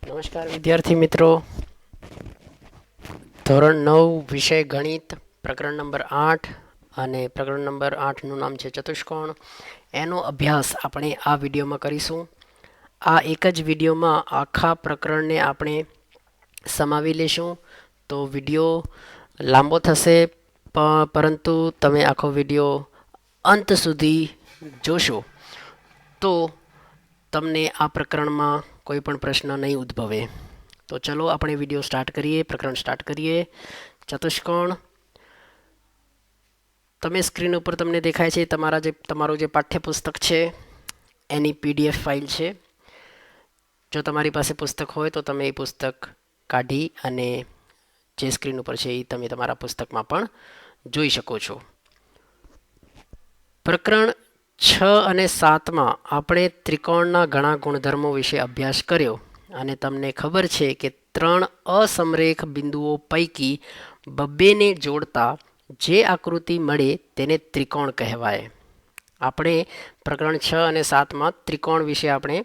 નમસ્કાર વિદ્યાર્થી મિત્રો, ધોરણ 9 વિષય ગણિત પ્રકરણ નંબર 8 અને પ્રકરણ નંબર 8નું નામ છે ચતુષ્કોણ. એનો અભ્યાસ આપણે આ વિડીયોમાં કરીશું. આ એક જ વિડીયોમાં આખા પ્રકરણને આપણે સમાવી લેશું. તો વિડીયો લાંબો થશે, પરંતુ તમે આખો વિડીયો અંત સુધી જોશો તો તમને આ પ્રકરણમાં કોઈ પણ પ્રશ્ન નહીં ઉદ્ભવે. તો ચલો આપણે વિડીયો સ્ટાર્ટ કરીએ, પ્રકરણ સ્ટાર્ટ કરીએ. ચતુષ્કોણ. તમે સ્ક્રીન ઉપર તમને દેખાય છે તમારું જે પાઠ્યપુસ્તક છે એની PDF ફાઇલ છે. જો તમારી પાસે પુસ્તક હોય તો તમે એ પુસ્તક કાઢી અને જે સ્ક્રીન ઉપર છે એ તમે તમારા પુસ્તકમાં પણ જોઈ શકો છો. પ્રકરણ 6 અને 7માં આપણે ત્રિકોણના ઘણા ગુણધર્મો વિશે અભ્યાસ કર્યો અને તમને ખબર છે કે 3 અસમરેખ બિંદુઓ પૈકી બબ્બેને જોડતા જે આકૃતિ મળે તેને ત્રિકોણ કહેવાય. આપણે પ્રકરણ 6 અને 7માં ત્રિકોણ વિશે આપણે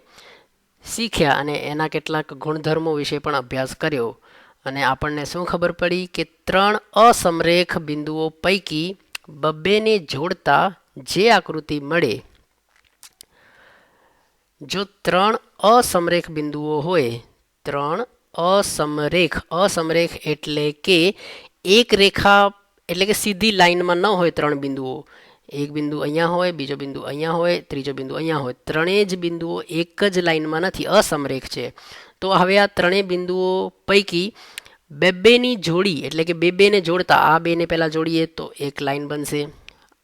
શીખ્યા અને એના કેટલાક ગુણધર્મો વિશે પણ અભ્યાસ કર્યો અને આપણને શું ખબર પડી કે 3 અસમરેખ બિંદુઓ પૈકી બબ્બેને જોડતા જે આકૃતિ મળે, જો 3 અસમરેખ બિંદુઓ હોય, 3 અસમરેખ એટલે કે એક રેખા એટલે કે સીધી લાઈનમાં ન હોય 3 બિંદુઓ. એક બિંદુ અહીંયા હોય, બીજો બિંદુ અહીંયા હોય, ત્રીજો બિંદુ અહીંયા હોય. ત્રણેય જ બિંદુઓ એક જ લાઈનમાં નથી, અસમરેખ છે. તો હવે આ ત્રણેય બિંદુઓ પૈકી બેની જોડી એટલે કે બેને જોડતા, આ બેને પહેલાં જોડીએ તો એક લાઈન બનશે,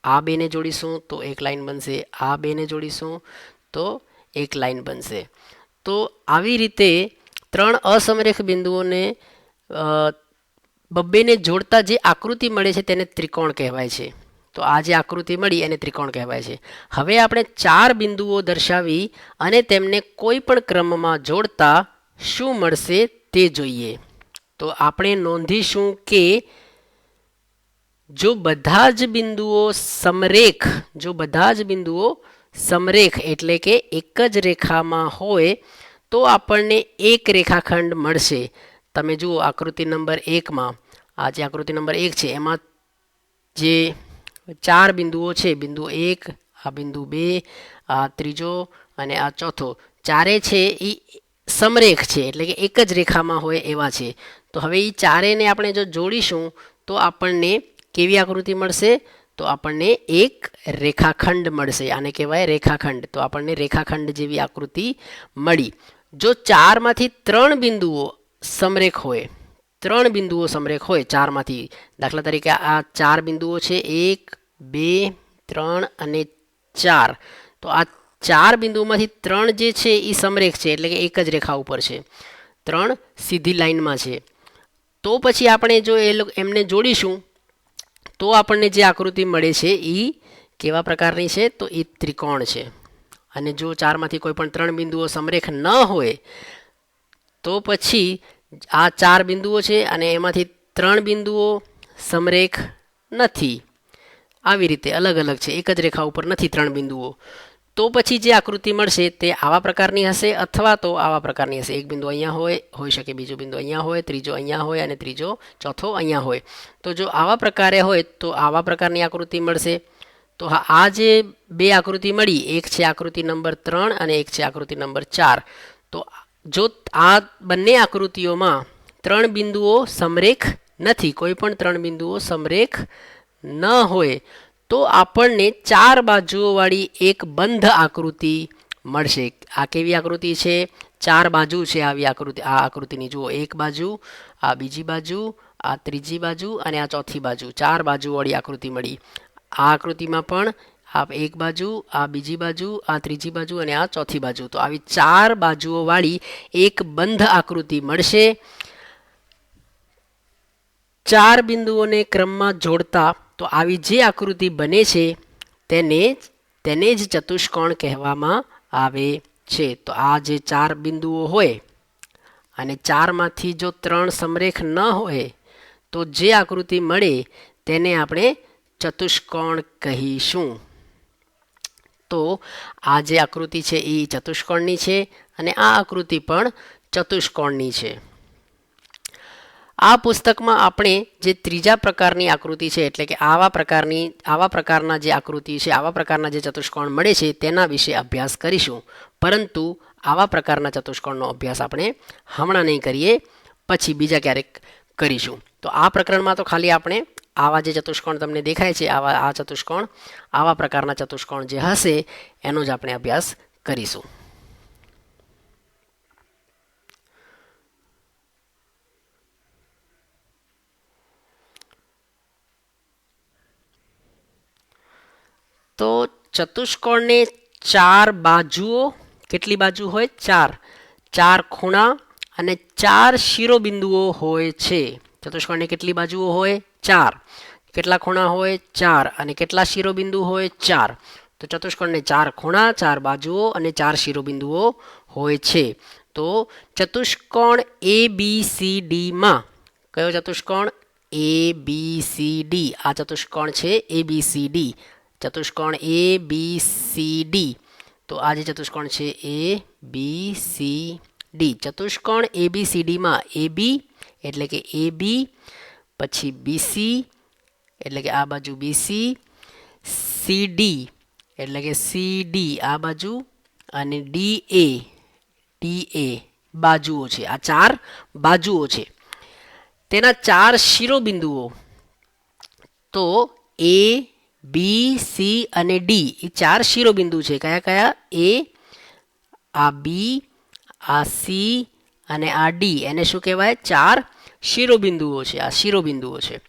આ બેને જોડીશું તો એક લાઈન બનશે, આ બેને જોડીશું તો એક લાઈન બનશે. તો આવી રીતે 3 અસમરેખ બિંદુઓને બબ્બેને જોડતા જે આકૃતિ મળે છે તેને ત્રિકોણ કહેવાય છે. તો આ જે આકૃતિ મળી એને ત્રિકોણ કહેવાય છે. હવે આપણે 4 બિંદુઓ દર્શાવી અને તેમને કોઈ પણ ક્રમમાં જોડતા શું મળશે તે જોઈએ. તો આપણે નોંધીશું કે જો બધા જ બિંદુઓ સમરેખ એટલે કે એક જ રેખામાં હોય તો આપણને એક રેખાખંડ મળશે. તમે જુઓ આકૃતિ નંબર 1માં, આ જે આકૃતિ નંબર 1 છે એમાં જે 4 બિંદુઓ છે, બિંદુ 1, આ બિંદુ 2, આ ત્રીજો અને આ ચોથો, ચારે છે એ સમરેખ છે એટલે કે એક જ રેખામાં હોય એવા છે. તો હવે એ ચારેને આપણે જો જોડીશું તો આપણને કેવી આકૃતિ મળશે? તો આપણને એક રેખાખંડ મળશે. આને કહેવાય રેખાખંડ. તો આપણને રેખાખંડ જેવી આકૃતિ મળી. જો 4માંથી 3 બિંદુઓ સમરેખ હોય, 4માંથી, દાખલા તરીકે આ 4 બિંદુઓ છે, 1, 2, 3 અને 4. તો આ 4 બિંદુઓમાંથી 3 જે છે એ સમરેખ છે એટલે કે એક જ રેખા ઉપર છે, 3 સીધી લાઈનમાં છે. તો પછી આપણે જો એમને જોડીશું તો આપણને જે આકૃતિ મળે છે એ કેવા પ્રકારની છે? તો એ ત્રિકોણ છે. અને જો 4માંથી કોઈ પણ 3 બિંદુઓ સમરેખ ન હોય તો પછી આ 4 બિંદુઓ છે અને એમાંથી 3 બિંદુઓ સમરેખ નથી, આવી રીતે અલગ અલગ છે, એક જ રેખા ઉપર નથી 3 બિંદુઓ. તો પછી જે આકૃતિ મળશે તે આવા પ્રકારની હશે અથવા તો આવા પ્રકારની હશે. એક બિંદુ અહીંયા હોઈ શકે, બીજો બિંદુ અહીંયા હોય, ત્રીજો અહીંયા હોય અને ચોથો અહીંયા હોય. તો જો આવા પ્રકારે હોય તો આવા પ્રકારની આકૃતિ મળશે. તો આ જે બે આકૃતિ મળી, એક છે આકૃતિ નંબર 3 અને એક છે આકૃતિ નંબર 4. તો જો આ બંને આકૃતિઓમાં 3 બિંદુઓ સમરેખ નથી, કોઈ પણ 3 બિંદુઓ સમરેખ ન હોય તો આપણને 4 બાજુઓવાળી એક બંધ આકૃતિ મળશે. આ કેવી આકૃતિ છે? 4 બાજુ છે આવી આકૃતિ. આ આકૃતિની જુઓ, એક બાજુ, આ બીજી બાજુ, આ ત્રીજી બાજુ અને આ ચોથી બાજુ, 4 બાજુવાળી આકૃતિ મળી. આ આકૃતિમાં પણ આ એક બાજુ, આ બીજી બાજુ, આ ત્રીજી બાજુ અને આ ચોથી બાજુ. તો આવી 4 બાજુઓવાળી એક બંધ આકૃતિ મળશે. 4 બિંદુઓને ક્રમમાં જોડતા તો આવી જે આકૃતિ બને છે તેને જ ચતુષ્કોણ કહેવામાં આવે છે. તો આ જે 4 બિંદુઓ હોય અને 4માંથી જો 3 સમરેખ ન હોય તો જે આકૃતિ મળે તેને આપણે ચતુષ્કોણ કહીશું. તો આ જે આકૃતિ છે એ ચતુષ્કોણની છે અને આ આકૃતિ પણ ચતુષ્કોણની છે. આ પુસ્તકમાં આપણે જે ત્રીજા પ્રકારની આકૃતિ છે એટલે કે આવા પ્રકારના જે આકૃતિ છે, આવા પ્રકારના જે ચતુષ્કોણ મળે છે તેના વિશે અભ્યાસ કરીશું. પરંતુ આવા પ્રકારના ચતુષ્કોણનો અભ્યાસ આપણે હમણાં નહીં કરીએ, પછી બીજા ક્યારેક કરીશું. તો આ પ્રકરણમાં તો ખાલી આપણે આવા જે ચતુષ્કોણ તમને દેખાય છે, આવા પ્રકારના ચતુષ્કોણ જે હશે એનો જ આપણે અભ્યાસ કરીશું. તો ચતુષ્કોણને 4 બાજુઓ, કેટલી બાજુ હોય? 4. 4 ખૂણા અને 4 શિરોબિંદુઓ હોય છે. ચતુષ્કોણને કેટલી બાજુઓ હોય? 4. કેટલા ખૂણા હોય? 4. અને કેટલા શિરોબિંદુ હોય? 4. તો ચતુષ્કોણને 4 ખૂણા, 4 બાજુઓ અને 4 શિરોબિંદુઓ હોય છે. તો ચતુષ્કોણ ABCD માં કયો ચતુષ્કોણ? ABCD. આ ચતુષ્કોણ છે ABCD. ચતુષ્કોણ ABCD. તો આ જે ચતુષ્કોણ છે ABCD. ચતુષ્કોણ ABCD માં AB એટલે કે AB, પછી BC એટલે કે આ બાજુ BC, CD એટલે કે CD આ બાજુ, અને DA બાજુઓ છે. આ 4 બાજુઓ છે. તેના 4 શિરોબિંદુઓ તો A, B, C અને D એ 4 શિરોબિંદુ છે. કયા કયા? A, આ B, આ C અને આ D. એને શું કહેવાય? 4 શિરોબિંદુઓ છે. આ શિરોબિંદુઓ છે.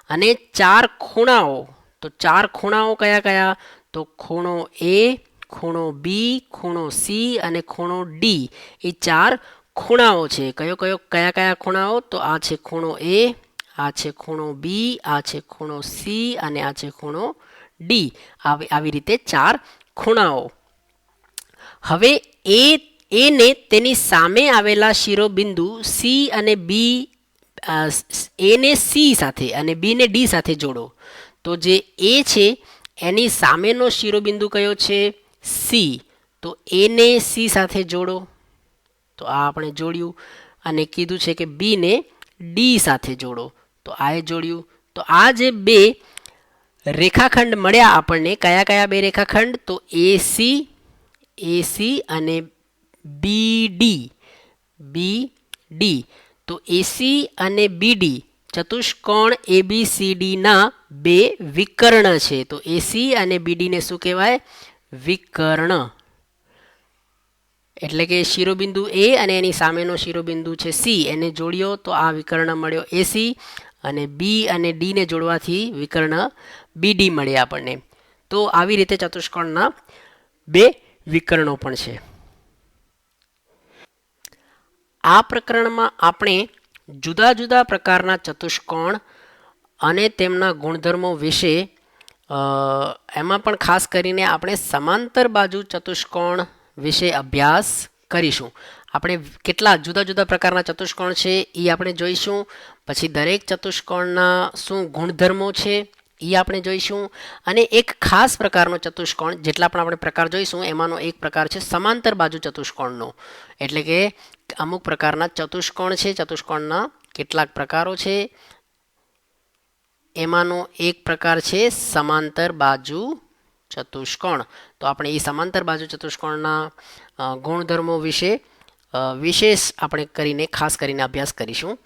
અને 4 ખૂણાઓ, તો 4 ખૂણાઓ કયા કયા? તો ખૂણો A, ખૂણો B, ખૂણો C અને ખૂણો D એ 4 ખૂણાઓ છે. કયા કયા ખૂણાઓ? તો આ છે ખૂણો A, આ છે ખૂણો B, આ છે ખૂણો C અને આ છે ખૂણો D. આવી રીતે 4 ખૂણાઓ. હવે એને તેની સામે આવેલા શિરોબિંદુ C અને B, A ને C સાથે અને B ને D સાથે જોડો. તો જે A છે એની સામેનો શિરોબિંદુ કયો છે? C. તો A ને C સાથે જોડો. તો આ આપણે જોડ્યું. અને કીધું છે કે B ને D સાથે જોડો. તો આ એ જોડ્યું. તો આ જે બે રેખાખંડ મળ્યા આપણને, કયા 2 રેખાખંડ? તો AC અને BD. તો AC અને BD ચતુષ્કોણ ABCD ના 2 વિકર્ણ છે. તો AC અને BD ને શું કહેવાય? વિકર્ણ. એટલે કે શિરોબિંદુ A અને એની સામેનો શિરોબિંદુ છે C, એને જોડ્યો તો આ વિકર્ણ મળ્યો AC, અને B અને D ને જોડવાથી વિકર્ણ BD મળે આપણને. તો આવી રીતે ચતુષ્કોણના 2 વિકર્ણો પણ છે. આ પ્રકરણમાં આપણે જુદા જુદા પ્રકારના ચતુષ્કોણ અને તેમના ગુણધર્મો વિશે, એમાં પણ ખાસ કરીને આપણે સમાંતર બાજુ ચતુષ્કોણ વિશે અભ્યાસ કરીશું. આપણે કેટલા જુદા જુદા પ્રકારના ચતુષ્કોણ છે એ આપણે જોઈશું. પછી દરેક ચતુષ્કોણના શું ગુણધર્મો છે એ આપણે જોઈશું. અને એક ખાસ પ્રકારનો ચતુષ્કોણ, જેટલા પણ આપણે પ્રકાર જોઈશું એમાંનો એક પ્રકાર છે સમાંતર બાજુ ચતુષ્કોણનો. એટલે કે અમુક પ્રકારના ચતુષ્કોણ છે, ચતુષ્કોણના કેટલાક પ્રકારો છે, એમાંનો એક પ્રકાર છે સમાંતર બાજુ ચતુષ્કોણ. તો આપણે એ સમાંતર બાજુ ચતુષ્કોણના ગુણધર્મો વિશે વિશેષ આપણે ખાસ કરીને અભ્યાસ કરીશું.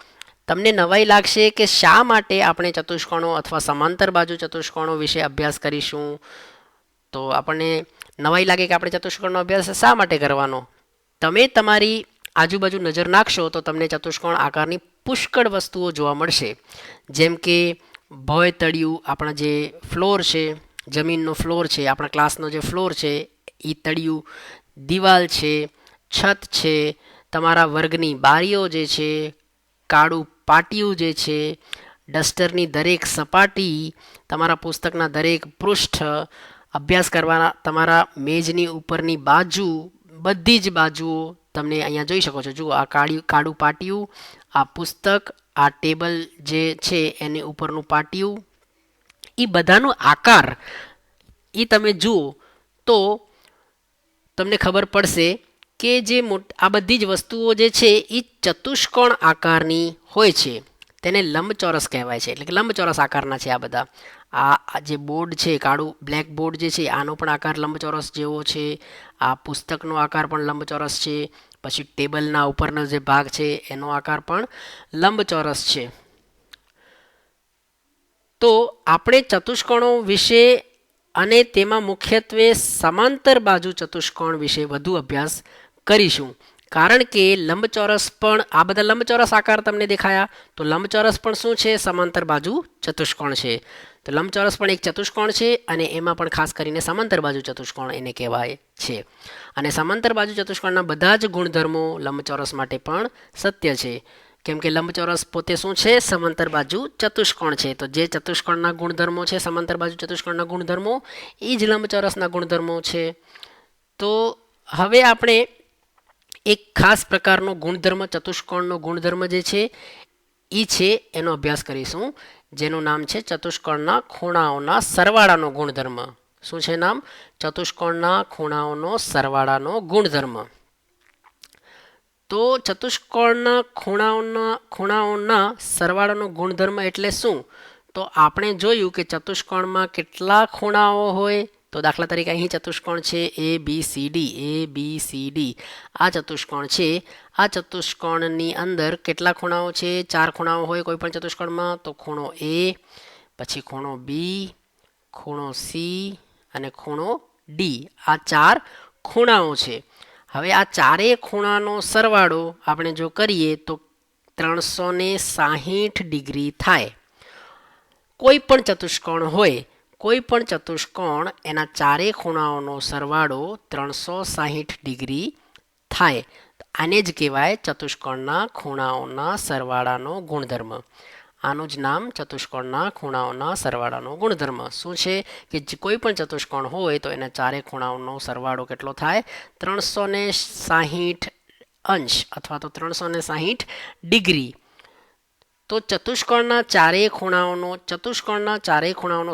તમને નવાઈ લાગશે કે શા માટે આપણે ચતુષ્કોણો અથવા સમાંતર બાજુ ચતુષ્કોણો વિશે અભ્યાસ કરીશું. તો આપણને નવાઈ લાગે કે આપણે ચતુષ્કોણનો અભ્યાસ શા માટે કરવાનો. તમે તમારી આજુબાજુ નજર નાખશો તો તમને ચતુષ્કોણ આકારની પુષ્કળ વસ્તુઓ જોવા મળશે. જેમ કે ભોય તળિયું, આપણા જે ફ્લોર છે, જમીનનો ફ્લોર છે, આપણા ક્લાસનો જે ફ્લોર છે એ તળિયું, દિવાલ છે, છત છે, તમારા વર્ગની બારીઓ જે છે, કાળું પાટિયું જે છે, ડસ્ટરની દરેક સપાટી, તમારા પુસ્તકના દરેક પૃષ્ઠ, અભ્યાસ કરવાના તમારા મેજની ઉપરની બાજુ, બધી જ બાજુઓ તમને અહીંયા જોઈ શકો છો. જુઓ, આ કાળું પાટિયું, આ પુસ્તક, આ ટેબલ જે છે એની ઉપરનું પાટિયું, એ બધાનો આકાર એ તમે જુઓ તો તમને ખબર પડશે કે જે આ બધી જ વસ્તુઓ જે છે એ ચતુષ્કોણ આકારની હોય છે, તેને લંબચોરસ કહેવાય છે. એટલે કે લંબચોરસ આકારના છે આ બધા. આ જે બોર્ડ છે, કાળું બ્લેક બોર્ડ જે છે, આનો પણ આકાર લંબચોરસ જેવો છે. આ પુસ્તકનો આકાર પણ લંબચોરસ છે. પછી ટેબલના ઉપરનો જે ભાગ છે એનો આકાર પણ લંબચોરસ છે. તો આપણે ચતુષ્કોણો વિશે અને તેમાં મુખ્યત્વે સમાંતર બાજુ ચતુષ્કોણ વિશે વધુ અભ્યાસ કરીશું. કારણ કે લંબચોરસ પણ, આ બધા લંબચોરસ આકાર તમને દેખાયા, તો લંબચોરસ પણ શું છે? સમાંતર બાજુ ચતુષ્કોણ છે. તો લંબચોરસ પણ એક ચતુષ્કોણ છે અને એમાં પણ ખાસ કરીને સમાંતર બાજુ ચતુષ્કોણ એને કહેવાય છે. અને સમાંતર બાજુ ચતુષ્કોણના બધા જ ગુણધર્મો લંબચોરસ માટે પણ સત્ય છે. કેમ કે લંબચોરસ પોતે શું છે? સમાંતર બાજુ ચતુષ્કોણ છે. તો જે ચતુષ્કોણના ગુણધર્મો છે, સમાંતર બાજુ ચતુષ્કોણના ગુણધર્મો, એ જ લંબચોરસના ગુણધર્મો છે. તો હવે આપણે એક ખાસ પ્રકારનો ગુણધર્મ, ચતુષ્કોણનો ગુણધર્મ જે છે એ છે એનો અભ્યાસ કરીશું, જેનું નામ છે ચતુષ્કોણના ખૂણાઓના સરવાળાનો ગુણધર્મ. શું છે નામ? ચતુષ્કોણના ખૂણાઓનો સરવાળાનો ગુણધર્મ. તો ચતુષ્કોણના ખૂણાઓના સરવાળાનો ગુણધર્મ એટલે શું? તો આપણે જોયું કે ચતુષ્કોણમાં કેટલા ખૂણાઓ હોય. તો દાખલા તરીકે અહીં ચતુષ્કોણ છે ABCD. આ ચતુષ્કોણ છે. આ ચતુષ્કોણની અંદર કેટલા ખૂણાઓ છે? 4 ખૂણાઓ હોય કોઈ પણ ચતુષ્કોણમાં. તો ખૂણો A, પછી ખૂણો B, ખૂણો C અને ખૂણો D. આ 4 ખૂણાઓ છે. હવે આ ચારેય ખૂણાનો સરવાળો આપણે જો કરીએ તો 360 ડિગ્રી થાય. કોઈ પણ ચતુષ્કોણ હોય, કોઈ પણ ચતુષ્કોણ, એના ચારેય ખૂણાઓનો સરવાળો 360 ડિગ્રી થાય. આને જ કહેવાય ચતુષ્કોણના ખૂણાઓના સરવાળાનો ગુણધર્મ. આનું જ નામ ચતુષ્કોણના ખૂણાઓના સરવાળાનો ગુણધર્મ. શું છે? કે કોઈ પણ ચતુષ્કોણ હોય તો એના ચારેય ખૂણાઓનો સરવાળો કેટલો થાય? 360 અંશ અથવા તો 360 ડિગ્રી. તો ચતુષ્કોણના ચારેય ખૂણાઓનો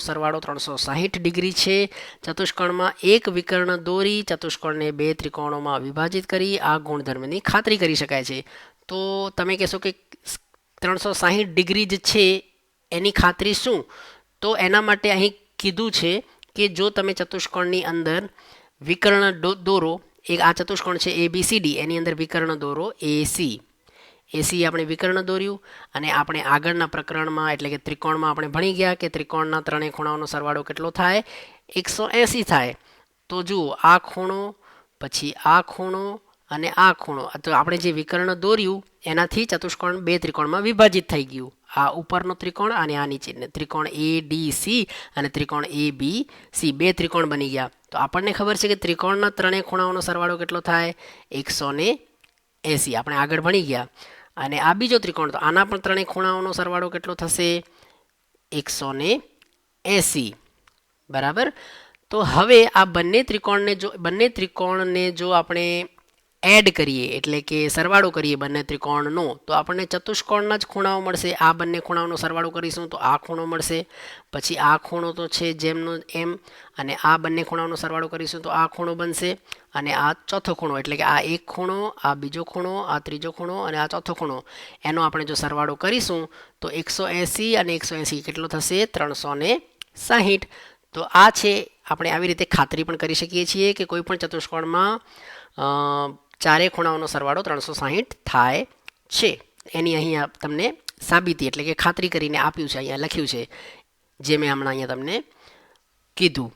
સરવાળો 360 ડિગ્રી છે. ચતુષ્કોણમાં એક વિકર્ણ દોરી ચતુષ્કોણને 2 ત્રિકોણોમાં વિભાજિત કરી આ ગુણધર્મની ખાતરી કરી શકાય છે. તો તમે કહેશો કે 360 ડિગ્રી જ છે એની ખાતરી શું? તો એના માટે અહીં કીધું છે કે જો તમે ચતુષ્કોણની અંદર વિકર્ણ દોરો, એક આ ચતુષ્કોણ છે ABCD, એની અંદર વિકર્ણ દોરો AC. આપણે વિકર્ણ દોર્યું અને આપણે આગળના પ્રકરણમાં એટલે કે ત્રિકોણમાં આપણે ભણી ગયા કે ત્રિકોણના ત્રણેય ખૂણાઓનો સરવાળો કેટલો થાય? 180 થાય. તો જુઓ, આ ખૂણો, પછી આ ખૂણો અને આ ખૂણો. તો આપણે જે વિકર્ણ દોર્યું એનાથી ચતુષ્કોણ 2 ત્રિકોણમાં વિભાજિત થઈ ગયું. આ ઉપરનો ત્રિકોણ અને આ નીચેનો ત્રિકોણ ADC અને ત્રિકોણ ABC, 2 ત્રિકોણ બની ગયા. તો આપણને ખબર છે કે ત્રિકોણના ત્રણેય ખૂણાઓનો સરવાળો કેટલો થાય? 180. આપણે આગળ ભણી ગયા. અને આ બીજો ત્રિકોણ, તો આના પણ ત્રણેય ખૂણાઓનો સરવાળો કેટલો થશે? 180. બરાબર. તો હવે આ બંને ત્રિકોણને જો આપણે એડ કરીએ એટલે કે સરવાળો કરીએ બંને ત્રિકોણનો, તો આપણને ચતુષ્કોણના જ ખૂણાઓ મળશે. આ બંને ખૂણાઓનો સરવાળો કરીશું તો આ ખૂણો મળશે. પછી આ ખૂણો તો છે જેમનો એમ, અને આ બંને ખૂણાઓનો સરવાળો કરીશું તો આ ખૂણો બનશે. અને આ ચોથો ખૂણો એટલે કે આ એક ખૂણો, આ બીજો ખૂણો, આ ત્રીજો ખૂણો અને આ ચોથો ખૂણો, એનો આપણે જો સરવાળો કરીશું તો 180 અને 180 કેટલો થશે? 360. તો આ છે, આપણે આવી રીતે ખાતરી પણ કરી શકીએ છીએ કે કોઈ પણ ચતુષ્કોણમાં ચારેય ખૂણાઓનો સરવાળો 360 થાય છે. એની અહીંયા તમને સાબિતી એટલે કે ખાતરી કરીને આપ્યું છે, અહીંયા લખ્યું છે, જે મેં હમણાં અહીંયા તમને કીધું.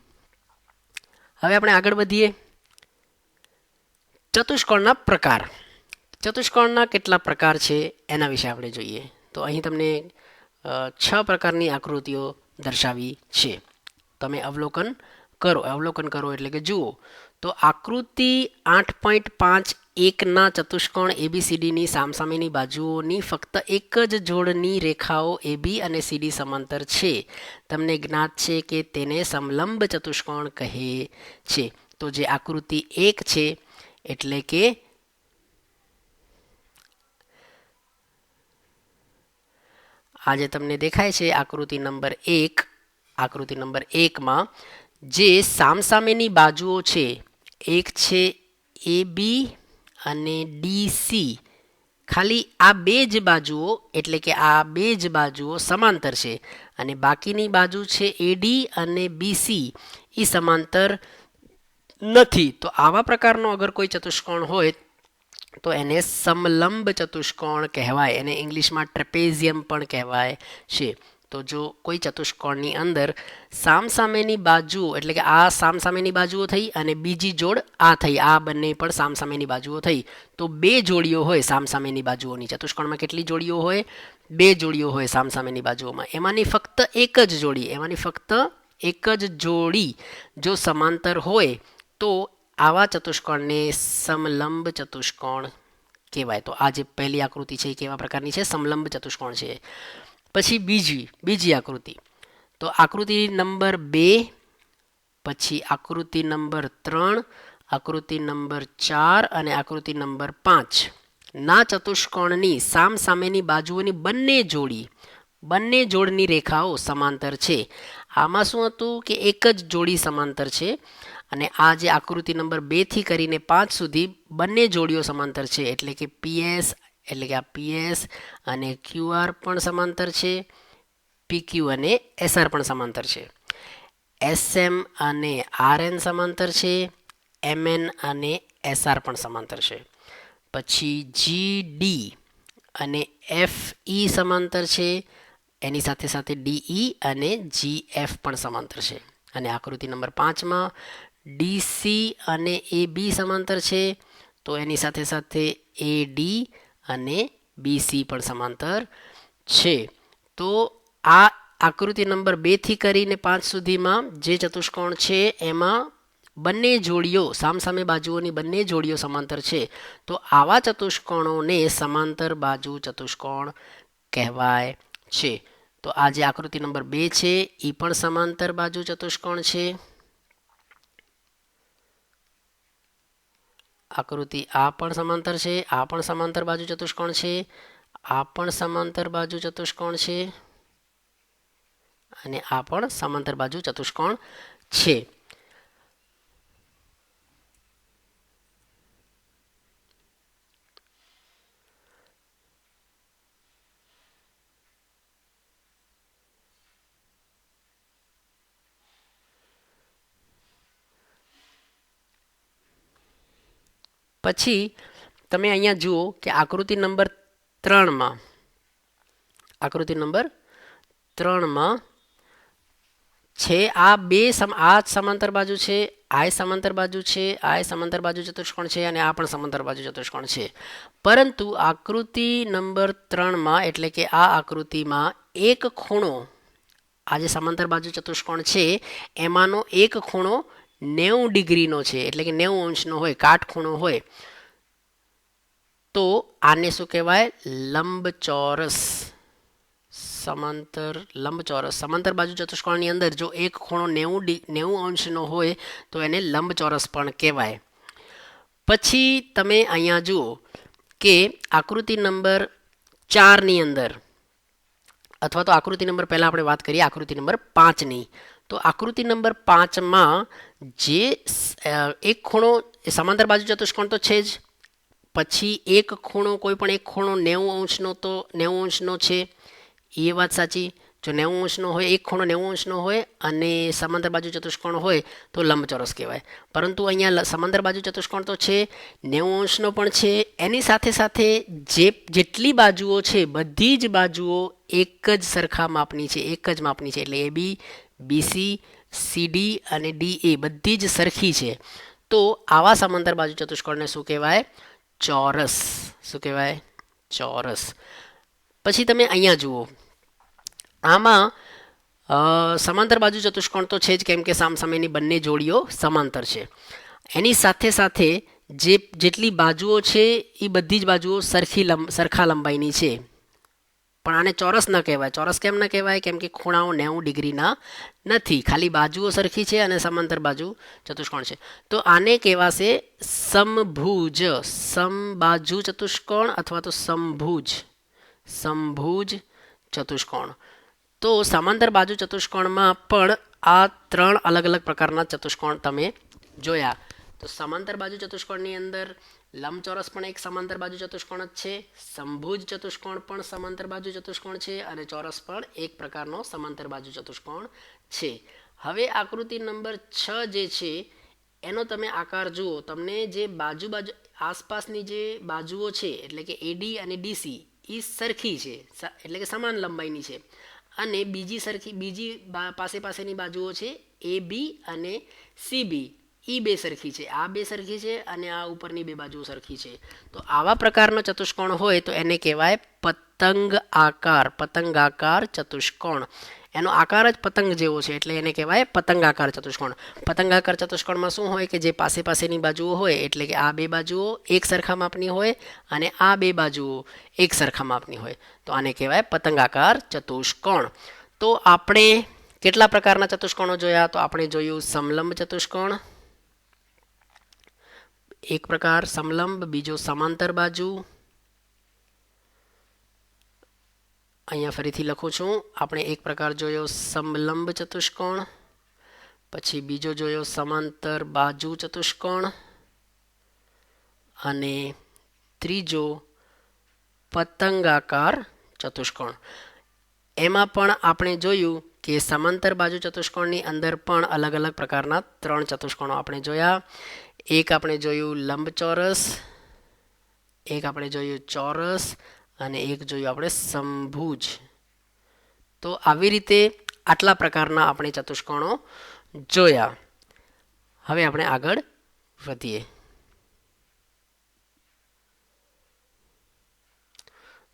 હવે આપણે આગળ વધીએ. ચતુષ્કોણના પ્રકાર. ચતુષ્કોણના કેટલા પ્રકાર છે એના વિશે આપણે જોઈએ. તો અહીં તમને 6 પ્રકારની આકૃતિઓ દર્શાવી છે. તમે અવલોકન કરો એટલે કે જુઓ. તો આકૃતિ 8.5.1 ના ચતુષ્કોણ ABCDની સામસામેની બાજુઓની ફક્ત એક જ જોડની રેખાઓ AB અને CD સમાંતર છે. તમને જ્ઞાત છે કે તેને સમલંબ ચતુષ્કોણ કહે છે. તો જે આકૃતિ 1 છે એટલે કે આ જે તમને દેખાય છે આકૃતિ નંબર 1માં જે સામસામેની બાજુઓ છે, એક છે AB અને ડીસી ખાલી આ બે જ બાજુઓ એટલે કે આ બે જ બાજુઓ સમાંતર છે અને બાકીની બાજુ છે એડી અને બીસી એ સમાંતર નથી. તો આવા પ્રકારનો અગર કોઈ ચતુષ્કોણ હોય તો એને સમલંબ ચતુષ્કોણ કહેવાય. એને ઇંગ્લિશમાં ટ્રેપેઝિયમ પણ કહેવાય છે. તો જો કોઈ ચતુષ્કોણની અંદર સામસામેની બાજુ એટલે કે આ સામસામેની બાજુઓ થઈ અને બીજી જોડ આ થઈ, આ બંને પણ સામસામેની બાજુઓ થઈ, તો બે જોડીઓ હોય સામસામેની બાજુઓની. ચતુષ્કોણમાં કેટલી જોડીઓ હોય? બે જોડીઓ હોય સામસામેની બાજુઓમાં. એમાંની ફક્ત એક જ જોડી જો સમાંતર હોય તો આવા ચતુષ્કોણને સમલંબ ચતુષ્કોણ કહેવાય. તો આ જે પહેલી આકૃતિ છે એ કેવા પ્રકારની છે? સમલંબ ચતુષ્કોણ છે. પછી બીજી આકૃતિ, તો આકૃતિ નંબર 2, પછી આકૃતિ નંબર 3, આકૃતિ નંબર 4 અને આકૃતિ નંબર 5 ના ચતુષ્કોણની સામસામેની બાજુઓની બંને જોડની રેખાઓ સમાંતર છે. આમાં શું હતું કે એક જ જોડી સમાંતર છે અને આ જે આકૃતિ નંબર 2 થી કરીને 5 સુધી બંને જોડીઓ સમાંતર છે. એટલે કે પીએસ એટલે કે આ પીએસ અને ક્યુઆર પણ સમાંતર છે, પીક્યુ અને એસઆર પણ સમાંતર છે, એસએમ અને આરએન સમાંતર છે, એમએન અને એસઆર પણ સમાંતર છે. પછી જીડી અને એફઈ સમાંતર છે, એની સાથે સાથે ડીઈ અને જીએફ પણ સમાંતર છે. અને આકૃતિ નંબર 5માં ડીસી અને એબી સમાંતર છે, તો એની સાથે સાથે એડી અને બીસી પણ સમાંતર છે. તો આ આકૃતિ નંબર 2 થી કરીને 5 સુધીમાં જે ચતુષ્કોણ છે એમાં બંને જોડીઓ સામસામે બાજુઓની બંને જોડીઓ સમાંતર છે. તો આવા ચતુષ્કોણોને સમાંતર બાજુ ચતુષ્કોણ કહેવાય છે. તો આ જે આકૃતિ નંબર 2 છે એ પણ સમાંતર બાજુ ચતુષ્કોણ છે. આકૃતિ આ પણ સમાંતર છે, આ પણ સમાંતર બાજુ ચતુષ્કોણ છે, આ પણ સમાંતર બાજુ ચતુષ્કોણ છે અને આ પણ સમાંતર બાજુ ચતુષ્કોણ છે. પછી તમે અહીંયા જુઓ કે આકૃતિ નંબર 3માં છે આ આ સમાંતર બાજુ છે, આ સમાંતર બાજુ છે, આ સમાંતર બાજુ ચતુષ્કોણ છે અને આ પણ સમાંતર બાજુ ચતુષ્કોણ છે. પરંતુ આકૃતિ નંબર 3માં એટલે કે આ આકૃતિમાં એક ખૂણો, આ જે સમાંતર બાજુ ચતુષ્કોણ છે એમાંનો એક ખૂણો 90 ડિગ્રીનો છે એટલે કે 90 અંશનો હોય, કાટખૂણો હોય. તો આને શું કહેવાય? લંબચોરસ. સમાંતર બાજુ ચતુષ્કોણની અંદર જો એક ખૂણો 90 અંશનો હોય તો એને લંબચોરસ પણ કહેવાય. પછી તમે અહીંયા જુઓ કે આકૃતિ નંબર 4ની અંદર, અથવા તો આકૃતિ નંબર પહેલાં આપણે વાત કરીએ આકૃતિ નંબર 5ની. તો આકૃતિ નંબર 5માં જે એક ખૂણો સમાંતર બાજુ ચતુષ્કોણ તો છે જ, પછી એક ખૂણો કોઈ પણ એક ખૂણો 90 અંશનો છે, એ વાત સાચી. જો 90 અંશનો હોય, એક ખૂણો 90 અંશનો હોય અને સમાંતર બાજુ ચતુષ્કોણ હોય તો લંબચોરસ કહેવાય. પરંતુ અહીંયા સમાંતર બાજુ ચતુષ્કોણ તો છે, 90 અંશનો પણ છે, એની સાથે સાથે જેટલી બાજુઓ છે બધી જ બાજુઓ એક જ સરખા માપની છે, એક જ માપની છે. એટલે એબી, બીસી, સીડી અને ડીએ બધી જ સરખી છે. તો આવા સમાંતર બાજુ ચતુષ્કોણને શું કહેવાય? ચોરસ. શું કહેવાય? ચોરસ. પછી તમે અહીંયા જુઓ, આમાં સમાંતર બાજુ ચતુષ્કોણ તો છે જ, કેમ કે સામસામેની બંને જોડીઓ સમાંતર છે. એની સાથે સાથે જેટલી બાજુઓ છે એ બધી જ બાજુઓ સરખા લંબાઈની છે. પણ આને ચોરસ ન કહેવાય. ચોરસ કેમ ન કહેવાય? કેમ કે ખૂણાઓ 90 ડિગ્રીના નથી, ખાલી બાજુઓ સરખી છે અને સમાંતર બાજુ ચતુષ્કોણ છે. તો આને કહેવાશે સમભુજ. સમબાજુ ચતુષ્કોણ અથવા તો સમભુજ ચતુષ્કોણ. તો સમાંતર બાજુ ચતુષ્કોણમાં પણ આ 3 અલગ અલગ પ્રકારના ચતુષ્કોણ તમે જોયા. તો સમાંતર બાજુ ચતુષ્કોણની અંદર લંબચોરસ પણ એક સમાંતર બાજુ ચતુષ્કોણ જ છે, સમભુજ ચતુષ્કોણ પણ સમાંતર બાજુ ચતુષ્કોણ છે અને ચોરસ પણ એક પ્રકારનો સમાંતર બાજુ ચતુષ્કોણ છે. હવે આકૃતિ નંબર 6 જે છે એનો તમે આકાર જુઓ, તમને જે બાજુ આસપાસની જે બાજુઓ છે એટલે કે એડી અને ડીસી એ સરખી છે, એટલે કે સમાન લંબાઈની છે, અને બીજી પાસેની બાજુઓ છે એ બી અને સી બી એ બે સરખી છે, આ બે સરખી છે અને આ ઉપરની બે બાજુઓ સરખી છે. તો આવા પ્રકારનો ચતુષ્કોણ હોય તો એને કહેવાય પતંગાકાર ચતુષ્કોણ. એનો આકાર જ પતંગ જેવો છે એટલે એને કહેવાય પતંગાકાર ચતુષ્કોણ. પતંગાકાર ચતુષ્કોણમાં શું હોય કે જે પાસેની બાજુઓ હોય એટલે કે આ બે બાજુઓ એક સરખા માપની હોય અને આ બે બાજુઓ એક સરખા માપની હોય, તો આને કહેવાય પતંગાકાર ચતુષ્કોણ. તો આપણે કેટલા પ્રકારના ચતુષ્કોણો જોયા? તો આપણે જોયું સમલંબ ચતુષ્કોણ એક પ્રકાર, સમલંબ, બીજો સમાંતર બાજુ, અહીંયા ફરીથી લખું છું, આપણે એક પ્રકાર જોયો સમલંબ ચતુષ્કોણ, પછી બીજો જોયો સમાંતર બાજુ ચતુષ્કોણ અને ત્રીજો પતંગાકાર ચતુષ્કોણ. એમાં પણ આપણે જોયું કે સમાંતર બાજુ ચતુષ્કોણની અંદર પણ અલગ અલગ પ્રકારના 3 ચતુષ્કોણો આપણે જોયા. એક આપણે જોયું લંબચોરસ, એક આપણે જોયું ચોરસ અને એક જોયું આપણે સમભુજ. તો આવી રીતે આટલા પ્રકારના આપણે ચતુષ્કોણો જોયા. હવે આપણે આગળ વધીએ.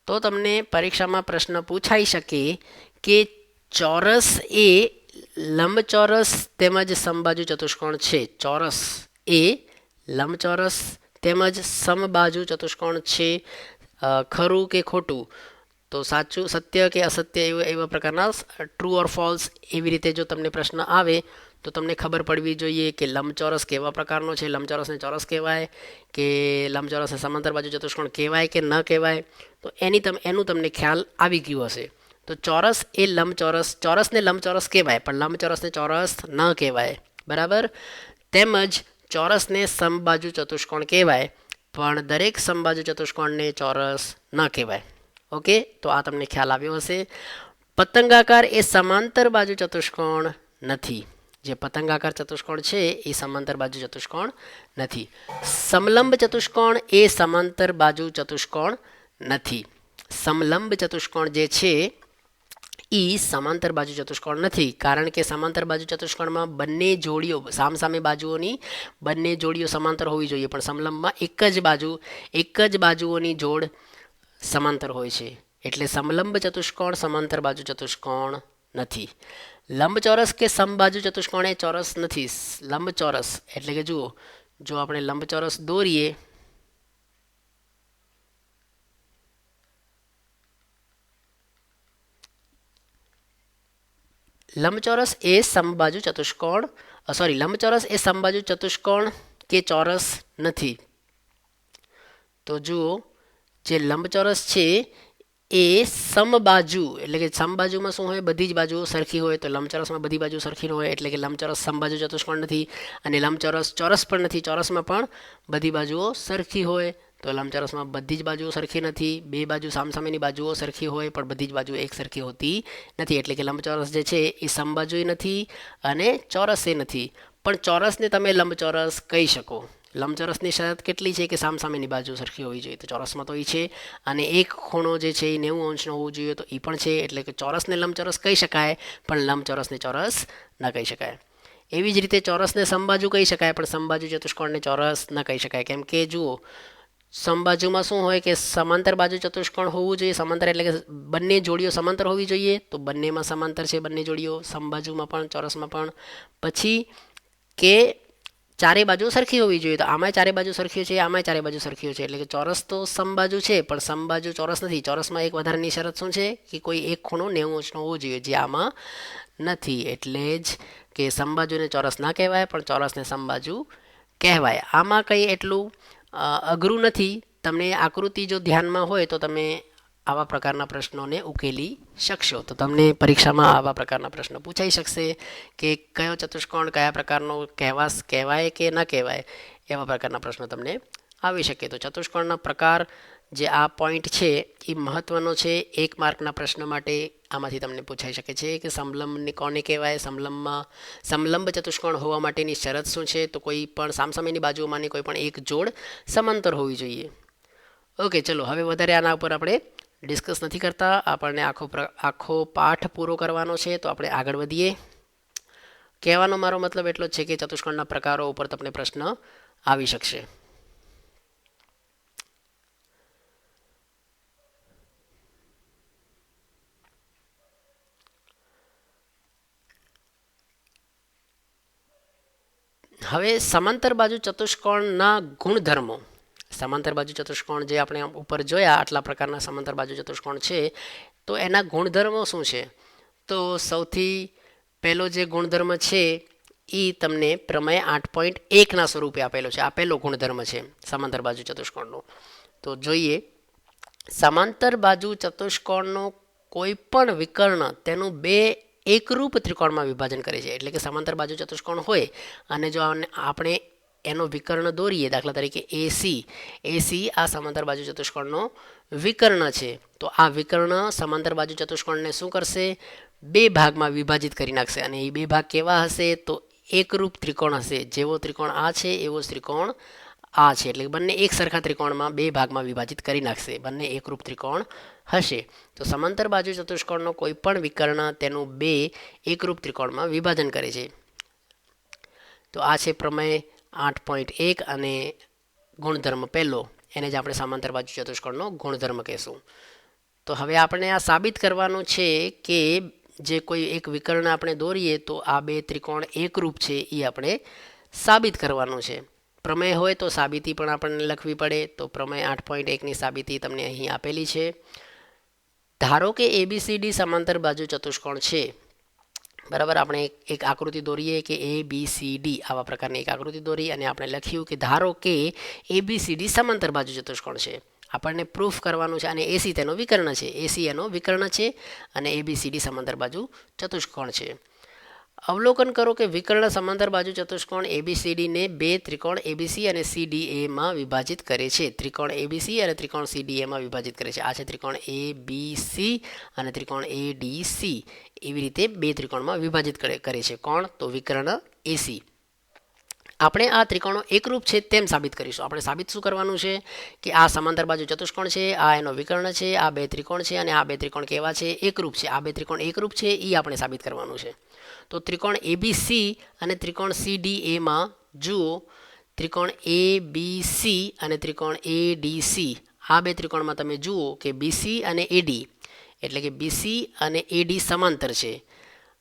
તો તમને પરીક્ષામાં પ્રશ્ન પૂછાઈ શકે કે ચોરસ એ લંબચોરસ તેમજ સમબાજુ ચતુષ્કોણ છે. ચોરસ એ લંબચોરસ તેમજ સમબાજુ ચતુષ્કોણ છે, ખરું કે ખોટું? તો સાચું, સત્ય કે અસત્ય, એવા પ્રકારના ટ્રુ ઓર ફોલ્સ એવી રીતે જો તમને પ્રશ્ન આવે તો તમને ખબર પડવી જોઈએ કે લંબચોરસ કેવા પ્રકારનો છે, લંબચોરસને ચોરસ કહેવાય કે લંબચોરસને સમાંતર બાજુ ચતુષ્કોણ કહેવાય કે ન કહેવાય. તો એનું તમને ખ્યાલ આવી ગયું હશે. તો ચોરસ એ ચોરસને લંબચોરસ કહેવાય પણ લંબચોરસને ચોરસ ન કહેવાય, બરાબર. તેમજ ચોરસને સમબાજુ ચતુષ્કોણ કહેવાય પણ દરેક સમબાજુ ચતુષ્કોણને ચોરસ ન કહેવાય. ઓકે, તો આ તમને ખ્યાલ આવ્યો હશે. પતંગાકાર એ સમાંતર બાજુ ચતુષ્કોણ નથી. જે પતંગાકાર ચતુષ્કોણ છે એ સમાંતર બાજુ ચતુષ્કોણ નથી. સમલંબ ચતુષ્કોણ એ સમાંતર બાજુ ચતુષ્કોણ નથી. સમલંબ ચતુષ્કોણ જે છે એ સમાંતર બાજુ ચતુષ્કોણ નથી, કારણ કે સમાંતર બાજુ ચતુષ્કોણમાં બંને જોડીઓ સામસામે બાજુઓની બંને જોડીઓ સમાંતર હોવી જોઈએ, પણ સમલંબમાં એક જ બાજુઓની જોડ સમાંતર હોય છે. એટલે સમલંબ ચતુષ્કોણ સમાંતર બાજુ ચતુષ્કોણ નથી. લંબચોરસ કે સમબાજુ ચતુષ્કોણ એ ચોરસ નથી. લંબચોરસ એટલે કે જુઓ, જો આપણે લંબચોરસ દોરીએ લંબચોરસ એ સમબાજુ ચતુષ્કોણ કે ચોરસ નથી. તો જુઓ, જે લંબચોરસ છે એ સમબાજુ એટલે કે સમબાજુમાં શું હોય, બધી જ બાજુઓ સરખી હોય. તો લંબચોરસમાં બધી બાજુ સરખી ન હોય એટલે કે લંબચોરસ સમબાજુ ચતુષ્કોણ નથી. અને લંબચોરસ ચોરસ પણ નથી, ચોરસમાં પણ બધી બાજુઓ સરખી હોય. તો લંબચોરસમાં બધી જ બાજુઓ સરખી નથી. બે બાજુ સામસામેની બાજુઓ સરખી હોય પણ બધી જ બાજુ એક સરખી હોતી નથી. એટલે કે લંબચોરસ જે છે એ સમબાજુય નથી અને ચોરસે નથી. પણ ચોરસને તમે લંબચોરસ કહી શકો. લંબચોરસની શરત કેટલી છે કે સામસામેની બાજુ સરખી હોવી જોઈએ. તો ચોરસમાં તો એ છે, અને એક ખૂણો જે છે એ 90 અંશનો હોવો જોઈએ, તો એ પણ છે. એટલે કે ચોરસને લંબચોરસ કહી શકાય પણ લંબચોરસને ચોરસ ન કહી શકાય. એવી જ રીતે ચોરસને સમબાજુ કહી શકાય પણ સમબાજુ ચતુષ્કોણને ચોરસ ન કહી શકાય. કેમ કે જુઓ, સમબાજુમાં શું હોય કે સમાંતર બાજુ ચતુષ્કોણ હોવું જોઈએ. સમાંતર એટલે કે બંને જોડીઓ સમાંતર હોવી જોઈએ. તો બંનેમાં સમાંતર છે બંને જોડીઓ, સમબાજુમાં પણ ચોરસમાં પણ. પછી કે ચારે બાજુ સરખી હોવી જોઈએ. તો આમાંય ચારે બાજુ સરખી છે, આમાંય ચારે બાજુ સરખી છે. એટલે કે ચોરસ તો સમબાજુ છે પણ સમબાજુ ચોરસ નથી. ચોરસમાં એક વધારાની શરત શું છે કે કોઈ એક ખૂણો 90 અંશનો હોવો જોઈએ, જે આમાં નથી. એટલે જ કે સમબાજુને ચોરસ ના કહેવાય પણ ચોરસને સમબાજુ કહેવાય. આમાં કંઈ એટલું અઘરું નથી. તમને આકૃતિ જો ધ્યાનમાં હોય તો તમે આવા પ્રકારના પ્રશ્નોને ઉકેલી શકશો. તો તમને પરીક્ષામાં આવા પ્રકારના પ્રશ્નો પૂછાઈ શકશે કે કયો ચતુષ્કોણ કયા પ્રકારનો કહેવાય કે ન કહેવાય, એવા પ્રકારના પ્રશ્નો તમને આવી શકે. તો ચતુષ્કોણના પ્રકાર જે આ પોઈન્ટ છે એ મહત્વનો છે. 1 માર્કના પ્રશ્ન માટે આમાંથી તમને પૂછાઈ શકે છે કે સમલંબને કોને કહેવાય, સમલંબ ચતુષ્કોણ હોવા માટેની શરત શું છે. તો કોઈ પણ સામસામેની બાજુઓમાંની કોઈ પણ એક જોડ સમાંતર હોવી જોઈએ. ઓકે, ચલો હવે વધારે આના ઉપર આપણે ડિસ્કસ નથી કરતા. આપણને આખો પાઠ પૂરો કરવાનો છે, તો આપણે આગળ વધીએ. કહેવાનો મારો મતલબ એટલો જ છે કે ચતુષ્કોણના પ્રકારો ઉપર તમને પ્રશ્ન આવી શકશે. હવે સમાંતર બાજુ ચતુષ્કોણના ગુણધર્મો. સમાંતર બાજુ ચતુષ્કોણ જે આપણે ઉપર જોયા, આટલા પ્રકારના સમાંતર બાજુ ચતુષ્કોણ છે, તો એના ગુણધર્મો શું છે. તો સૌથી પહેલો જે ગુણધર્મ છે એ તમને પ્રમેય 8.1ના સ્વરૂપે આપેલો છે. આ પહેલો ગુણધર્મ છે સમાંતર બાજુ ચતુષ્કોણનો. તો જોઈએ, સમાંતર બાજુ ચતુષ્કોણનો કોઈ પણ વિકર્ણ તેનું બે એકરૂપ ત્રિકોણમાં વિભાજન કરે છે. એટલે કે સમાંતર બાજુ ચતુષ્કોણ હોય અને જો આપણે એનો વિકર્ણ દોરીએ, દાખલા તરીકે એસી આ સમાંતર બાજુ ચતુષ્કોણનો વિકર્ણ છે, તો આ વિકર્ણ સમાંતર બાજુ ચતુષ્કોણને શું કરશે, બે ભાગમાં વિભાજિત કરી નાખશે. અને એ બે ભાગ કેવા હશે, તો એકરૂપ ત્રિકોણ હશે. જેવો ત્રિકોણ આ છે એવો જ ત્રિકોણ આ છે. એટલે બંને એક સરખા ત્રિકોણમાં બે ભાગમાં વિભાજિત કરી નાખશે. બંને એકરૂપ ત્રિકોણ હશે. તો સમાંતર બાજુ ચતુષ્કોણનો કોઈ પણ વિકર્ણ તેનું બે એકરૂપ ત્રિકોણમાં વિભાજન કરે છે. તો આ છે પ્રમેય 8.1 અને ગુણધર્મ પહેલો, એને જ આપણે સમાંતર બાજુ ચતુષ્કોણનો ગુણધર્મ કહેશું. તો હવે આપણે આ સાબિત કરવાનું છે કે જે કોઈ એક વિકર્ણ આપણે દોરીએ તો આ બે ત્રિકોણ એકરૂપ છે, એ આપણે સાબિત કરવાનું છે. પ્રમેય હોય તો સાબિતી પણ આપણને લખવી પડે. તો પ્રમેય 8.1ની સાબિતી તમને અહીં આપેલી છે. ધારો કે ABCD સમાંતર બાજુ ચતુષ્કોણ છે, બરાબર. આપણે એક આકૃતિ દોરીએ કે ABCD, આવા પ્રકારની એક આકૃતિ દોરી અને આપણે લખ્યું કે ધારો કે ABCD સમાંતર બાજુ ચતુષ્કોણ છે. આપણને પ્રૂફ કરવાનું છે. અને AC તેનો વિકર્ણ છે, AC એનો વિકર્ણ છે અને ABCD સમાંતર બાજુ ચતુષ્કોણ છે. અવલોકન કરો કે વિકર્ણ સમાંતર બાજુ ચતુષ્કોણ ABCD ને બે ત્રિકોણ ABC અને CDAમાં વિભાજિત કરે છે. ત્રિકોણ ABC અને ત્રિકોણ CDAમાં વિભાજિત કરે છે. આ છે ત્રિકોણ ABC અને ત્રિકોણ ADC. એવી રીતે બે ત્રિકોણમાં વિભાજિત કરે છે. કોણ? તો વિકર્ણ AC. આપણે આ ત્રિકોણો એકરૂપ છે તેમ સાબિત કરીશું. આપણે સાબિત શું કરવાનું છે કે આ સમાંતર બાજુ ચતુષ્કોણ છે, આ એનો વિકર્ણ છે, આ બે ત્રિકોણ છે અને આ બે ત્રિકોણ કેવા છે, એકરૂપ છે. આ બે ત્રિકોણ એકરૂપ છે એ આપણે સાબિત કરવાનું છે. તો ત્રિકોણ ABC અને ત્રિકોણ CDAમાં જુઓ, ત્રિકોણ ABC અને ત્રિકોણ ADC, આ બે ત્રિકોણમાં તમે જુઓ કે BC અને AD, એટલે કે BC અને AD સમાંતર છે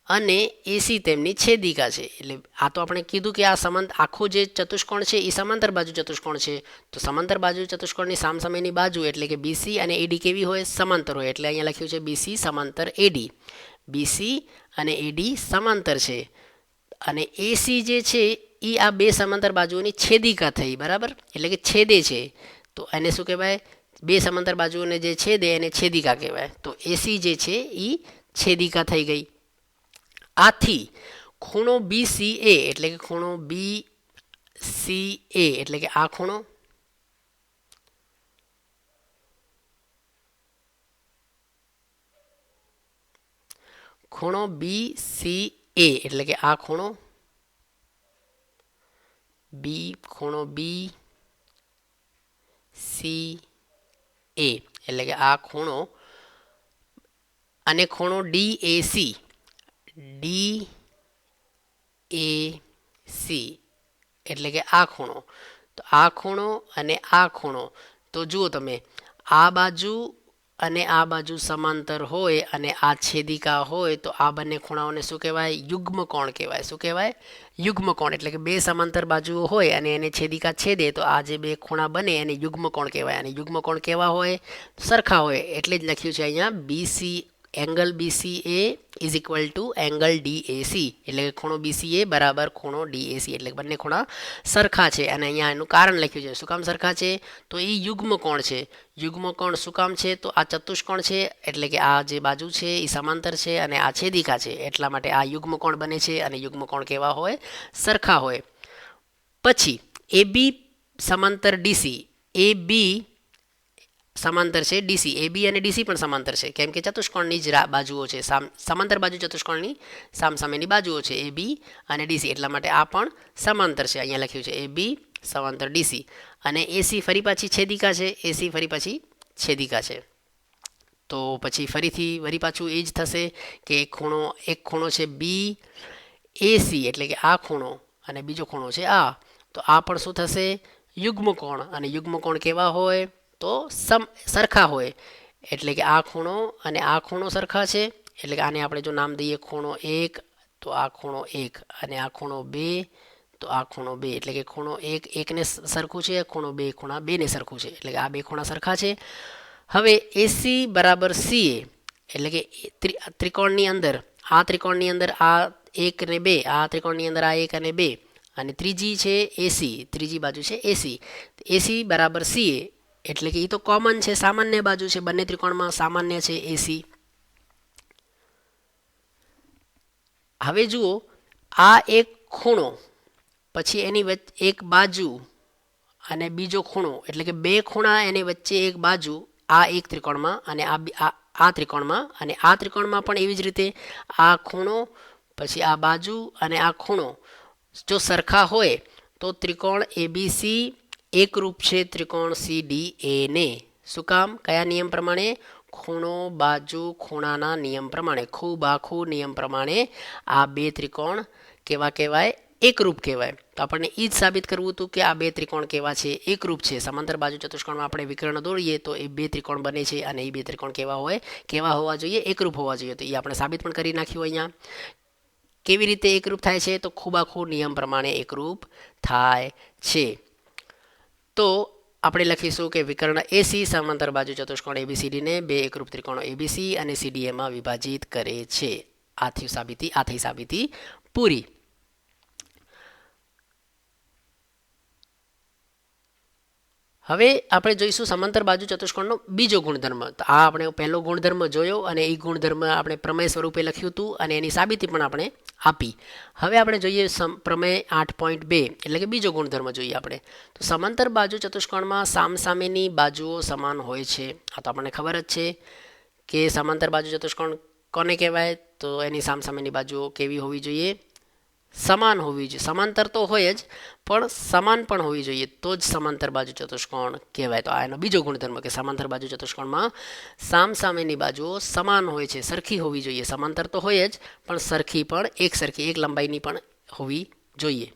અને AC તેમની છેદિકા છે. એટલે આ તો આપણે કીધું કે આ આખો જે ચતુષ્કોણ છે એ સમાંતર બાજુ ચતુષ્કોણ છે. તો સમાંતર બાજુ ચતુષ્કોણની સામસામેની બાજુ એટલે કે BC અને AD કેવી હોય, સમાંતર હોય. એટલે અહીંયા લખ્યું છે BC સમાંતર AD. BC અને AD સમાંતર છે અને AC જે છે એ આ બે સમાંતર બાજુઓની છેદિકા થઈ, બરાબર. એટલે કે છેદે છે. તો એને શું કહેવાય, બે સમાંતર બાજુઓને જે છેદે એને છેદિકા કહેવાય. તો AC જે છે એ છેદિકા થઈ ગઈ. આથી ખૂણો BCA એટલે કે ખૂણો BCA એટલે કે આ ખૂણો, ખૂણો BCA એટલે કે આ ખૂણો ખૂણો BCA એટલે કે આ ખૂણો અને ખૂણો DAC એટલે કે આ ખૂણો. તો આ ખૂણો અને આ ખૂણો, તો જુઓ તમે, આ બાજુ અને આ બાજુ સમાંતર હોય અને આ છેદિકા હોય, તો આ બંને ખૂણાઓને શું કહેવાય, યુગ્મ કોણ કહેવાય. શું કહેવાય, યુગ્મ કોણ. એટલે કે બે સમાંતર બાજુઓ હોય અને એને છેદિકા છેદે તો આ જે બે ખૂણા બને એને યુગ્મ કોણ કહેવાય. અને યુગ્મ કોણ કેવા હોય, સરખા હોય. એટલે જ લખ્યું છે અહીંયા angle BCA is equal to angle DAC. એટલે કે ખૂણો BCA બરાબર ખૂણો DAC. એટલે બંને ખૂણા સરખા છે. અને અહીંયા એનું કારણ લખ્યું છે. શું કામ સરખા છે, તો એ યુગ્મ કોણ છે. યુગ્મ કોણ શું કામ છે, તો આ ચતુષ્કોણ છે એટલે કે આ જે બાજુ છે એ સમાંતર છે અને આ છેદિકા છે, એટલા માટે આ યુગ્મ કોણ બને છે. અને યુગ્મ કોણ કેવા હોય, સરખા હોય. પછી AB સમાંતર DC એ બી સમાંતર છે ડીસી. એ બી અને ડીસી પણ સમાંતર છે, કેમ કે ચતુષ્કોણની જ બાજુઓ છે, સમાંતર બાજુ ચતુષ્કોણની સામસામેની બાજુઓ છે એ બી અને ડીસી, એટલા માટે આ પણ સમાંતર છે. અહીંયા લખ્યું છે એ બી સમાંતર ડીસી. અને એસી ફરી પાછી છેદિકા છે, એસી ફરી પાછી છેદિકા છે. તો પછી ફરીથી વળી પાછું એ જ થશે કે એક ખૂણો છે બી એસી, એટલે કે આ ખૂણો, અને બીજો ખૂણો છે આ. તો આ પણ શું થશે? યુગ્મકોણ. અને યુગ્મકોણ કેવા હોય? તો સરખા હોય. એટલે કે આ ખૂણો અને આ ખૂણો સરખા છે, એટલે કે આને આપણે જો નામ દઈએ ખૂણો 1, તો આ ખૂણો 1, અને આ ખૂણો 2, તો આ ખૂણો 2, એટલે કે ખૂણો 1 1ને સરખું છે, ખૂણો 2 ખૂણા 2ને સરખું છે, એટલે કે આ બે ખૂણા સરખા છે. હવે એસી બરાબર સીએ, એટલે કે ત્રિકોણની અંદર આ આ 1 ને 2, આ ત્રિકોણની અંદર આ 1 અને 2, અને ત્રીજી છે એસી, ત્રીજી બાજુ છે એસી. એસી બરાબર સીએ, એટલે કે એ તો કોમન છે, સામાન્ય બાજુ છે, બંને ત્રિકોણમાં સામાન્ય છે એસી. હવે જુઓ, આ એક ખૂણો, પછી એની વચ્ચે એક બાજુ અને બીજો ખૂણો, એટલે કે બે ખૂણા એની વચ્ચે એક બાજુ, આ એક ત્રિકોણમાં અને આ ત્રિકોણમાં, અને આ ત્રિકોણમાં પણ એવી જ રીતે આ ખૂણો, પછી આ બાજુ અને આ ખૂણો જો સરખા હોય તો ત્રિકોણ એબીસી એકરૂપ છે ત્રિકોણ સીડી એને. શું કામ? કયા નિયમ પ્રમાણે? ખૂણો બાજુ ખૂણાના નિયમ પ્રમાણે, ખૂબ આખું નિયમ પ્રમાણે આ બે ત્રિકોણ કેવા કહેવાય? એકરૂપ કહેવાય. તો આપણને એ જ સાબિત કરવું હતું કે આ બે ત્રિકોણ કેવા છે? એકરૂપ છે. સમાંતર બાજુ ચતુષ્કોણમાં આપણે વિકર્ણ દોરીએ તો એ બે ત્રિકોણ બને છે, અને એ બે ત્રિકોણ કેવા હોય? કેવા હોવા જોઈએ? એકરૂપ હોવા જોઈએ. તો એ આપણે સાબિત પણ કરી નાખ્યું. અહીંયા કેવી રીતે એકરૂપ થાય છે? તો ખૂબ આખું નિયમ પ્રમાણે એકરૂપ થાય છે. તો આપણે લખીશું કે વિકર્ણ એસી સમાંતર બાજુ ચતુષ્કોણ એબીસીડીને બે એકરૂપ ત્રિકોણો એબીસી અને સીડીએમાં વિભાજિત કરે છે. આ થઈ સાબિતી પૂરી. હવે આપણે જોઈશું સમાંતર બાજુ ચતુષ્કોણનો બીજો ગુણધર્મ. તો આ આપણે પહેલો ગુણધર્મ જોયો, અને એ ગુણધર્મ આપણે પ્રમેય સ્વરૂપે લખ્યું હતું, અને એની સાબિતી પણ આપણે આપી. હવે આપણે જોઈએ પ્રમેય 8.2, એટલે કે બીજો ગુણધર્મ જોઈએ આપણે. તો સમાંતર બાજુ ચતુષ્કોણમાં સામસામેની બાજુઓ સમાન હોય છે. આ તો આપણને ખબર જ છે કે સમાંતર બાજુ ચતુષ્કોણ કોને કહેવાય? તો એની સામસામેની બાજુઓ કેવી હોવી જોઈએ? સમાન હોવી જોઈએ. સમાંતર તો હોય જ, પણ સમાન પણ હોવી જોઈએ, તો જ સમાંતર બાજુ ચતુષ્કોણ કહેવાય. તો આ એનો બીજો ગુણધર્મ કે સમાંતર બાજુ ચતુષ્કોણમાં સામસામેની બાજુઓ સમાન હોય છે, સરખી હોવી જોઈએ. સમાંતર તો હોય જ, પણ સરખી પણ એક લંબાઈની પણ હોવી જોઈએ.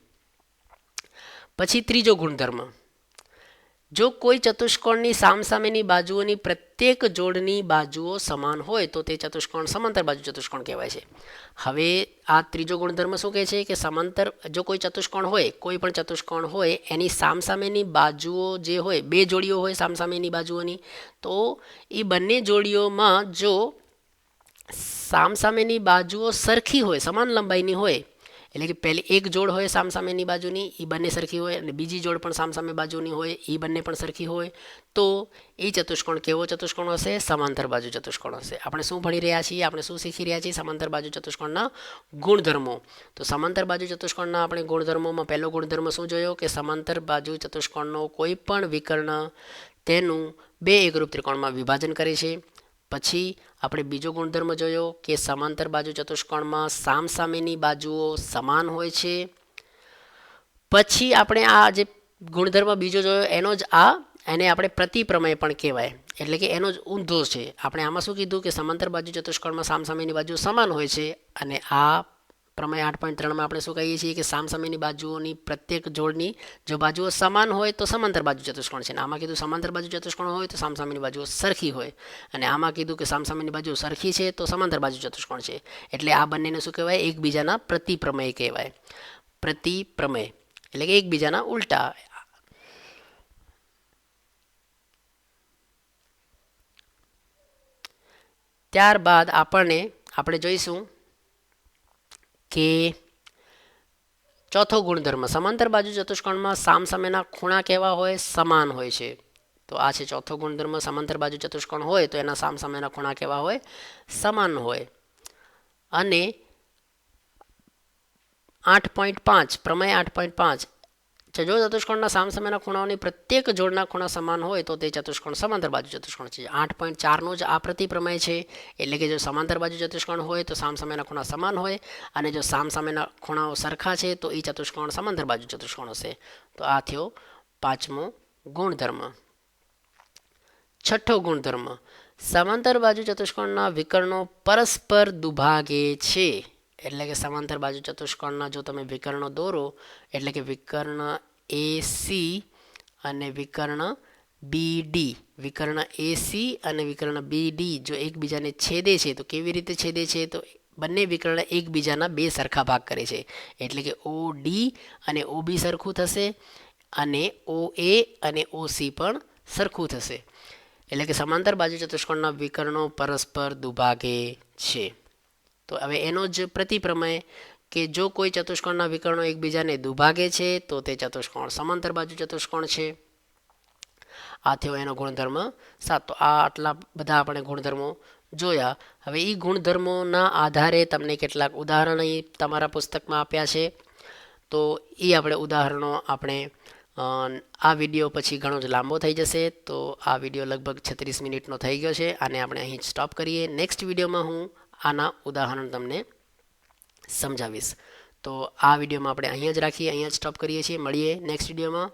પછી ત્રીજો ગુણધર્મ, જો કોઈ ચતુષ્કોણની સામસામેની બાજુઓની પ્રત્યેક જોડની બાજુઓ સમાન હોય તો તે ચતુષ્કોણ સમાંતર બાજુ ચતુષ્કોણ કહેવાય છે. હવે આ ત્રીજો ગુણધર્મ શું કહે છે? કે સમાંતર જો કોઈ ચતુષ્કોણ હોય, કોઈ પણ ચતુષ્કોણ હોય, એની સામસામેની બાજુઓ જે હોય, બે જોડીઓ હોય સામસામેની બાજુઓની, તો એ બંને જોડીઓમાં જો સામસામેની બાજુઓ સરખી હોય, સમાન લંબાઈની હોય, એટલે કે પહેલી એક જોડ હોય સામસામેની બાજુની, એ બંને સરખી હોય, અને બીજી જોડ પણ સામસામે બાજુની હોય, એ બંને પણ સરખી હોય, તો એ ચતુષ્કોણ કેવો ચતુષ્કોણ હશે? સમાંતર બાજુ ચતુષ્કોણ હશે. આપણે શું ભણી રહ્યા છીએ? આપણે શું શીખી રહ્યા છીએ? સમાંતર બાજુ ચતુષ્કોણના ગુણધર્મો. તો સમાંતર બાજુ ચતુષ્કોણના આપણે ગુણધર્મોમાં પહેલો ગુણધર્મ શું જોયો? કે સમાંતર બાજુ ચતુષ્કોણનો કોઈ પણ વિકર્ણ તેનું બે એકરૂપ ત્રિકોણમાં વિભાજન કરે છે. પછી આપણે બીજો ગુણધર્મ જોયો કે સમાંતર બાજુ ચતુષ્કોણમાં સામસામેની બાજુઓ સમાન હોય છે. પછી આપણે આ જે ગુણધર્મ બીજો જોયો એને આપણે પ્રતિપ્રમેય પણ કહેવાય, એટલે કે એનો જ ઊંધો છે. આપણે આમાં શું કીધું? કે સમાંતર બાજુ ચતુષ્કોણમાં સામસામેની બાજુઓ સમાન હોય છે, અને આ પ્રમેય 8.3માં આપણે શું કહીએ છીએ? કે સામસામેની બાજુઓની પ્રત્યેક જોડની જો બાજુઓ સમાન હોય તો સમાંતર બાજુ ચતુષ્કોણ છે. આમાં કીધું સમાંતર બાજુ ચતુષ્કોણ હોય તો સામસામેની બાજુઓ સરખી હોય, અને આમાં કીધું કે સામસામેની બાજુઓ સરખી છે તો સમાંતર બાજુ ચતુષ્કોણ છે. એટલે આ બંનેને શું કહેવાય? એકબીજાના પ્રતિપ્રમેય કહેવાય. પ્રતિપ્રમેય એટલે કે એકબીજાના ઉલટા. ત્યારબાદ આપણે જોઈશું કે ચોથો ગુણધર્મ, સમાંતર બાજુ ચતુષ્કોણમાં સામસામેના ખૂણા કેવા હોય? સમાન હોય છે. તો આ છે ચોથો ગુણધર્મ. સમાંતર બાજુ ચતુષ્કોણ હોય તો એના સામસામેના ખૂણા કેવા હોય? સમાન હોય. અને 8.5 પ્રમેય 8.5, જો ચતુષ્કોણના સામસામેના ખૂણાઓની પ્રત્યેક જોડના ખૂણા સમાન હોય તો તે ચતુષ્કોણ સમાંતર બાજુ ચતુષ્કોણ છે. 8.4નો જ આ પ્રતિપ્રમેય છે. એટલે કે જો સમાંતર બાજુ ચતુષ્કોણ હોય તો સામસામેના ખૂણા સમાન હોય, અને જો સામસામેના ખૂણાઓ સરખા છે તો એ ચતુષ્કોણ સમાંતર બાજુ ચતુષ્કોણ હશે. તો આ થયો 5મો ગુણધર્મ. 6થો ગુણધર્મ, સમાંતર બાજુ ચતુષ્કોણના વિકર્ણો પરસ્પર દુભાગે છે. એટલે કે સમાંતર બાજુ ચતુષ્કોણના જો તમે વિકર્ણો દોરો, એટલે કે વિકર્ણ AC અને વિકર્ણ BD, વિકર્ણ AC અને વિકર્ણ BD જો એકબીજાને છેદે છે તો કેવી રીતે છેદે છે? તો બંને વિકર્ણ એકબીજાના બે સરખા ભાગ કરે છે. એટલે કે OD અને OB સરખું થશે, અને OA અને OC પણ સરખું થશે. એટલે કે સમાંતર બાજુ ચતુષ્કોણના વિકર્ણો પરસ્પર દુભાગે છે. તો હવે એનો જ પ્રતિપ્રમેય કે જો કોઈ ચતુષ્કોણના વિકર્ણો એકબીજાને દુભાગે છે તો તે ચતુષ્કોણ સમાંતર બાજુ ચતુષ્કોણ છે. આ થયો એનો ગુણધર્મ 7. તો આ આટલા બધા આપણે ગુણધર્મો જોયા. હવે એ ગુણધર્મોના આધારે તમને કેટલાક ઉદાહરણ તમારા પુસ્તકમાં આપ્યા છે. તો એ આપણે ઉદાહરણો આપણે આ વિડીયો પછી ઘણો જ લાંબો થઈ જશે. તો આ વિડીયો લગભગ 36 મિનિટનો થઈ ગયો છે. આને આપણે અહીં જ સ્ટોપ કરીએ. નેક્સ્ટ વિડીયોમાં હું આના ઉદાહરણ તમને સમજાવીશ. તો આ વિડીયોમાં આપણે અહીંયા જ રાખીએ, અહીંયા જ સ્ટોપ કરીએ છીએ. મળીએ નેક્સ્ટ વિડીયોમાં.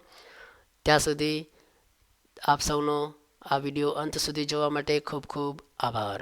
ત્યાં સુધી આપ સૌનો આ વિડીયો અંત સુધી જોવા માટે ખૂબ ખૂબ આભાર.